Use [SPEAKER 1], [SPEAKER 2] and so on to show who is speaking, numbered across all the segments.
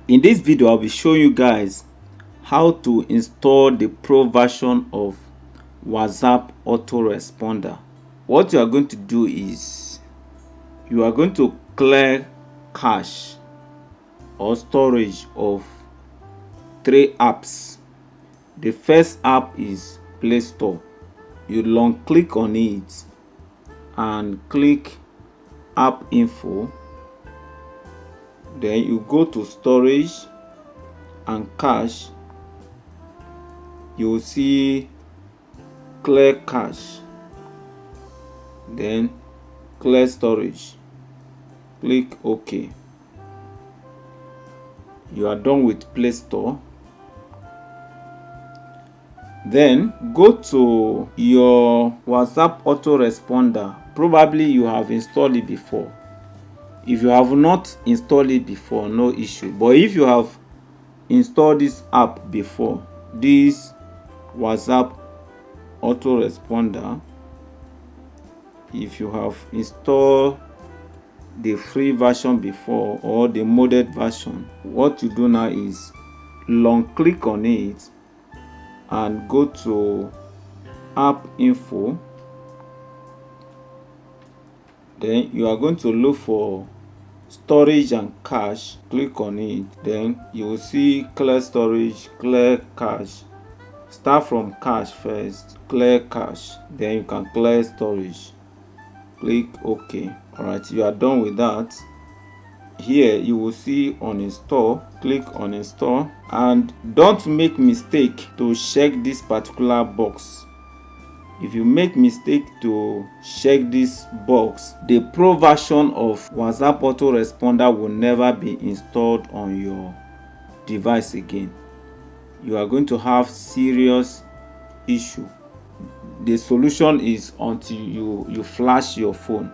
[SPEAKER 1] In this video, I'll be showing you guys how to install the pro version of WhatsApp Autoresponder. What you are going to do is you are going to clear cache or storage of 3 apps. The first app is Play Store. You long click on it and click App Info. Then you go to storage and cache. You will see clear cache, then clear storage. Click OK. You are done with Play Store. Then go to your WhatsApp Autoresponder. Probably you have installed it before. If you have not installed it before, no issue. But if you have installed this app before, this WhatsApp Autoresponder, if you have installed the free version before or the modded version, what you do now is long click on it and go to App Info. Then you are going to look for storage and cache. Click on it. Then you will see clear storage, clear cache. Start from cache first, clear cache, then you can clear storage. Click OK. Alright, you are done with that. Here you will see uninstall. Click on install and don't make mistake to check this particular box. If you make mistake to check this box, the pro version of WhatsApp Autoresponder will never be installed on your device again. You are going to have serious issue. The solution is until you flash your phone.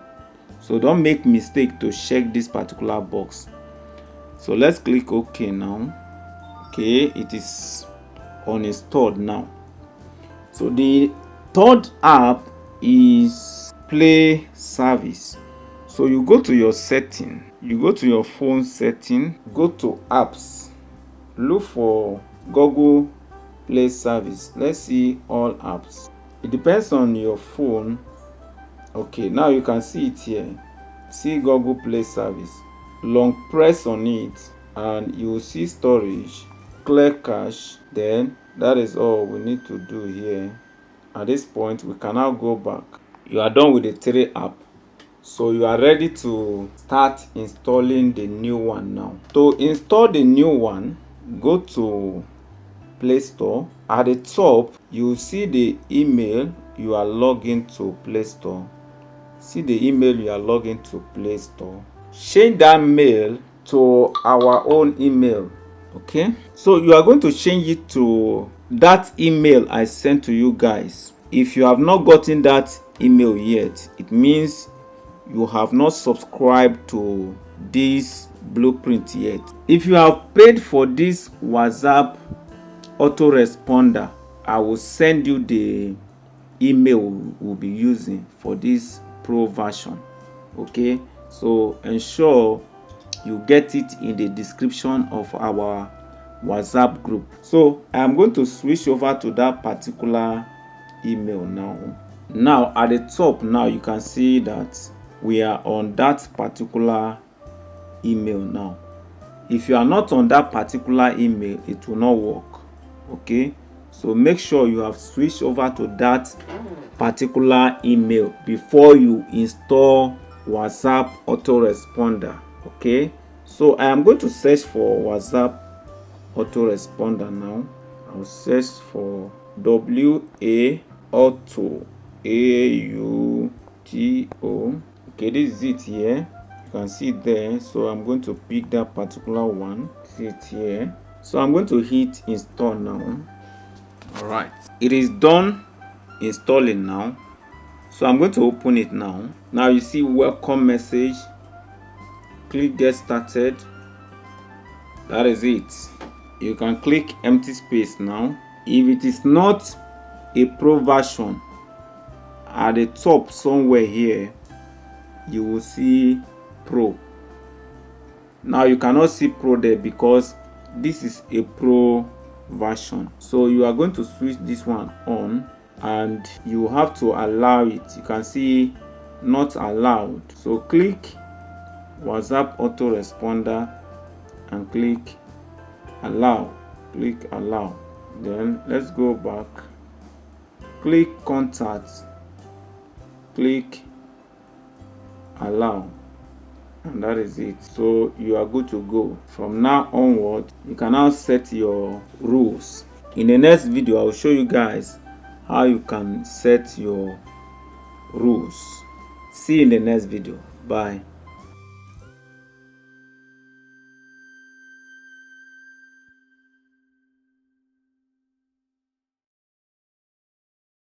[SPEAKER 1] So don't make mistake to check this particular box. So let's click OK now. Okay, it is uninstalled now. So the third app is Play Service. So you go to your setting, you go to your phone setting, go to apps, look for Google Play Service. Let's see all apps. It depends on your phone. Okay, now you can see it here. See Google Play Service. Long press on it and you will see storage, clear cache. Then that is all we need to do here. At this point, we can now go back. You are done with the 3 app. So you are ready to start installing the new one now. To install the new one, go to Play Store. At the top, you will see the email you are logging to Play Store. See the email you are logging to Play Store. Change that mail to our own email. Okay, so you are going to change it to that email I sent to you guys. If you have not gotten that email yet, it means you have not subscribed to this blueprint yet. If you have paid for this WhatsApp Autoresponder, I will send you the email we'll be using for this pro version. Okay, so ensure you get it in the description of our WhatsApp group. So I'm going to switch over to that particular email now. At the top now, you can see that we are on that particular email now. If you are not on that particular email, it will not work. Okay, so make sure you have switched over to that particular email before you install WhatsApp Autoresponder. Okay, so I am going to search for WhatsApp Autoresponder now. I'll search for WA-Auto, AUTO. Okay, this is it here. You can see it there. So I'm going to pick that particular one. See it here. So I'm going to hit install now. All right, it is done installing now. So I'm going to open it now. Now you see welcome message. Click get started. That is it. You can click empty space now. If it is not a pro version, at the top somewhere here you will see pro. Now you cannot see pro there because this is a pro version, so you are going to switch this one on and you have to allow it. You can see not allowed, so click WhatsApp autoresponder and click allow. Then let's go back, click contacts, click allow, and that is it. So you are good to go. From now onward, you can now set your rules. In the next video, I will show you guys how you can set your rules. See you in the next video. Bye.